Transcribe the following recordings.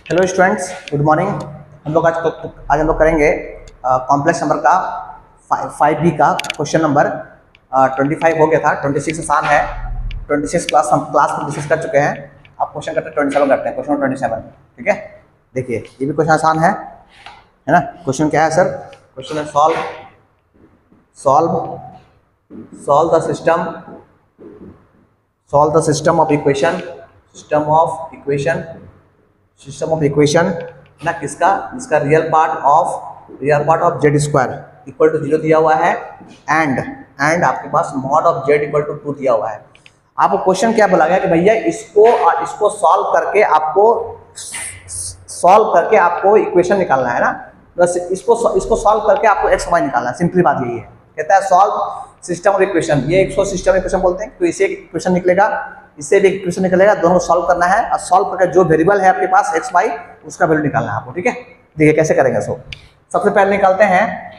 Hello students, good morning. हम लोग आज हम लोग करेंगे कॉम्प्लेक्स नंबर का 5B का क्वेश्चन नंबर 25 हो गया था। 26 आसान है। 26 क्लास में डिस्कस कर चुके हैं। अब क्वेश्चन करते हैं 27 करते हैं। क्वेश्चन 27, ठीक है। देखिए ये भी क्वेश्चन आसान है ना। क्वेश्चन क्या है सर? क्वेश्चन है solve the system of equation ना किसका, जिसका real part of Z square equal to 0 दिया हुआ है एंड आपके पास mod of Z equal to 2 दिया हुआ है। आपको क्वेश्चन क्या बोला गया कि भैया इसको सॉल्व करके आपको इक्वेशन निकालना है ना। बस इसको सॉल्व करके आपको एक्स वाई निकालना है। सिंपली बात यही है। कहता है सॉल्व सिस्टम ऑफ इक्वेशन। ये एक सिस्टम इक्वेशन बोलते हैं। तो इसे एक इक्वेशन निकलेगा, इससे भी इक्वेशन निकलेगा। दोनों को सॉल्व करना है और सॉल्व करके जो वेरिएबल है आपके पास एक्स वाई, उसका वैल्यू निकालना है आपको, ठीक है। देखिए कैसे करेंगे इसको। सबसे पहले निकालते हैं।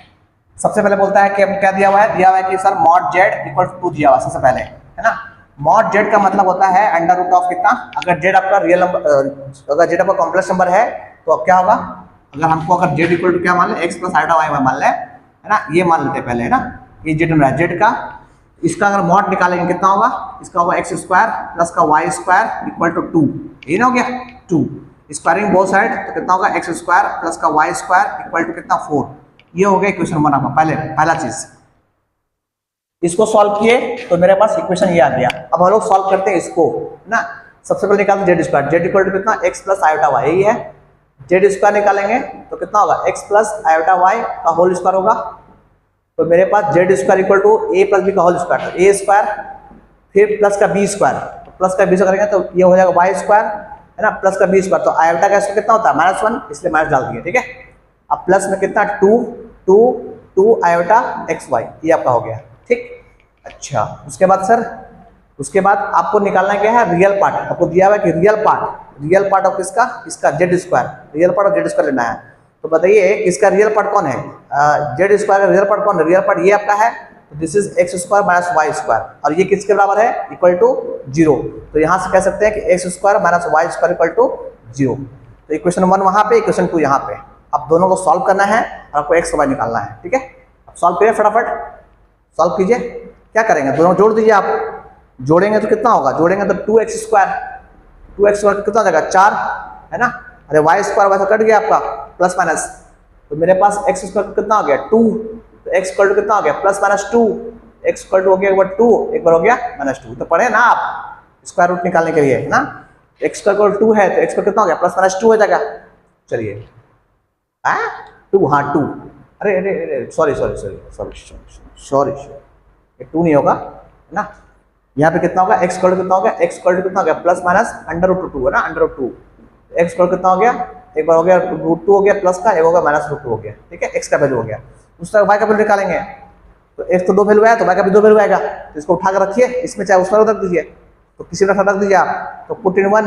सबसे पहले बोलता है कि क्या दिया हुआ है कि sir mod Z equal to 2 दिया हुआ है। सबसे पहले है ना, मॉड जेड का मतलब होता है अंडर रूट ऑफ कितना। अगर जेड आपका रियल नंबर, अगर जेड आपका कॉम्प्लेक्स नंबर है तो अब क्या होगा, अगर जेड इक्वल टू क्या मान ले, एक्स प्लस आइटा वाई मान ले, है ना। ये मान लेते हैं पहले, है ना। ये जेड नंबर है जेड का। इसका अगर मॉड निकालेंगे कितना होगा, इसका होगा एक्स स्क्वायर प्लस का वाई स्क्वायर इक्वल टू 2। ये ना हो गया 2। स्क्वायरिंग बोथ साइड तो कितना होगा, एक्स स्क्वायर प्लस का वाई स्क्वायर इक्वल टू कितना 4। ये हो गया इक्वेशन नंबर आपका पहला चीज। इसको सॉल्व किए तो मेरे पास इक्वेशन ये आ गया। अब हम लोग सॉल्व करते हैं इसको ना। सबसे पहले निकालते Z square. Z equal to कितना, एक्स प्लस आयोटा वाई। यही है। जेड स्क्वायर निकालेंगे तो कितना होगा, एक्स प्लस आयोटा वाई का होल स्क्वायर होगा। तो मेरे पास Z square equal to A plus B का होल स्क्वायर। तो ए स्क्वायर फिर प्लस का बी स्क्वायर। तो प्लस का बी से करेंगे तो ये हो जाएगा वाई स्क्वायर, है ना, प्लस का बी स्क्वायर। तो आयोटा का कितना होता है -1, इसलिए माइनस डाल दिए, ठीक है। अब प्लस में कितना 2 आयोटा एक्स वाई, ये आपका हो गया, ठीक। अच्छा, उसके बाद आपको निकालना क्या है, रियल पार्ट। आपको दिया हुआ है कि रियल पार्ट ऑफ इसका Z square, real part of Z square लेना है। तो बताइए इसका रियल पार्ट कौन है, जेड स्क्वायर का रियल पार्ट कौन है। रियल पार्ट ये आपका है। तो this is X square minus Y square, और ये किसके बराबर है, इक्वल टू 0। तो यहां से कह सकते हैं कि X square minus Y square equal to 0। तो इक्वेशन 1 वहां पे, इक्वेशन 2 यहाँ पे। अब दोनों को सॉल्व करना है और आपको एक्स वाई निकालना है, ठीक है। अब सॉल्व करिए, फटाफट सॉल्व कीजिए। क्या करेंगे, दोनों जोड़ दीजिए। आप जोड़ेंगे तो कितना होगा, जोड़ेंगे तो 2x स्क्वायर कितना हो जाएगा 4, है ना। अरे वाई स्क्वायर वैसा कट गया आपका, प्लस माइनस। तो मेरे पास एक्स स्क्वायर कितना हो गया 2। तो एक्स इक्वल टू कितना हो गया, plus minus 2। X equal to हो गया एक बार 2, एक बार हो गया -2। तो पढ़े ना आप स्क्वायर रूट निकालने के लिए, है ना। एक्स इक्वल 2 है तो एक्स पर कितना हो गया, प्लस माइनस 2 हो जाएगा। चलिए 2, हाँ 2। अरे सॉरी, ये 2 नहीं होगा, है ना। यहाँ पे कितना होगा, एक्स इक्वल टू कितना हो गया, एक्स इक्वल टू कितना हो गया, प्लस माइनस अंडर रूट 2, है ना, अंडर रूट 2। एक्स इक्वल कितना हो गया, एक बार हो गया √2 हो गया प्लस का, एक होगा -√2 हो गया, ठीक है। एक्स का वैल्यू हो गया। उस तरह वाई का वैल्यू निकालेंगे। तो एक्स तो 2 वैल्यू आया, तो वाई का भी 2 वैल्यू आएगा। तो इसको उठा कर रखिए, इसमें चाहे उसमें रख दीजिए। तो किसी में रख दीजिए आप। तो पुट इन 1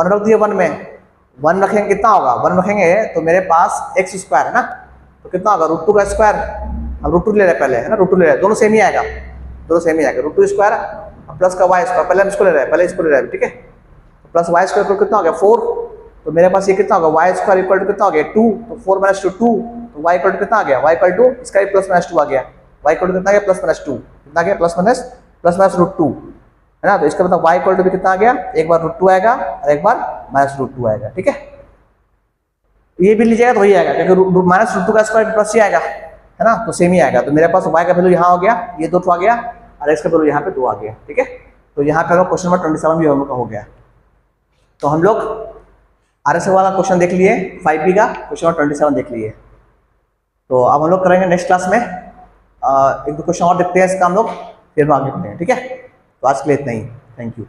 रख दिए। 1 में 1 रखेंगे कितना होगा, 1 रखेंगे तो मेरे पास एक्स स्क्वायर है ना। तो कितना होगा √2 का स्क्वायर। हम √2 ले रहे पहले, है ना, √2 ले रहे, दोनों सेम ही आएगा, √2 स्क्वायर प्लस का वाई स्क्वायर। पहले हम इसको ले रहे हैं, ठीक है। प्लस वाई स्क्वायर कितना हो गया 4। तो मेरे पास ये कितना होगा, वाई स्क्वायर इक्वल टू कितना हो गया 2। तो 4 - 2 2। तो वाई इक्वल टू कितना आ गया, वाई इक्वल टू इसका भी प्लस -2 आ गया। वाई इक्वल टू कितना आ गया, +-2 कितना गया, प्लस माइनस √2, है ना। तो इसका मतलब वाई इक्वल टू भी कितना आ गया, एक बार √2 आएगा और एक बार -√2 आएगा, ठीक है। ये भी लीजिएगा तो वही आएगा, क्योंकि -√2 का स्क्वायर प्लस ही आएगा, है ना। तो सेम ही आएगा। तो मेरे पास वाई का वैल्यू यहाँ हो गया, ये 2 आ गया, और एक्स का वैल्यू यहाँ पे 2 आ गया, ठीक है। तो यहाँ पे क्वेश्चन नंबर 27 भी हम लोग का हो गया। तो हम लोग RSA वाला क्वेश्चन देख लिए, 5B का क्वेश्चन नंबर 27 देख लिए। तो अब हम लोग करेंगे नेक्स्ट क्लास में 1-2 क्वेश्चन और देखते हैं इसका हम लोग, फिर आगे बढ़ते हैं, ठीक है। तो आज के लिए इतना ही, थैंक यू।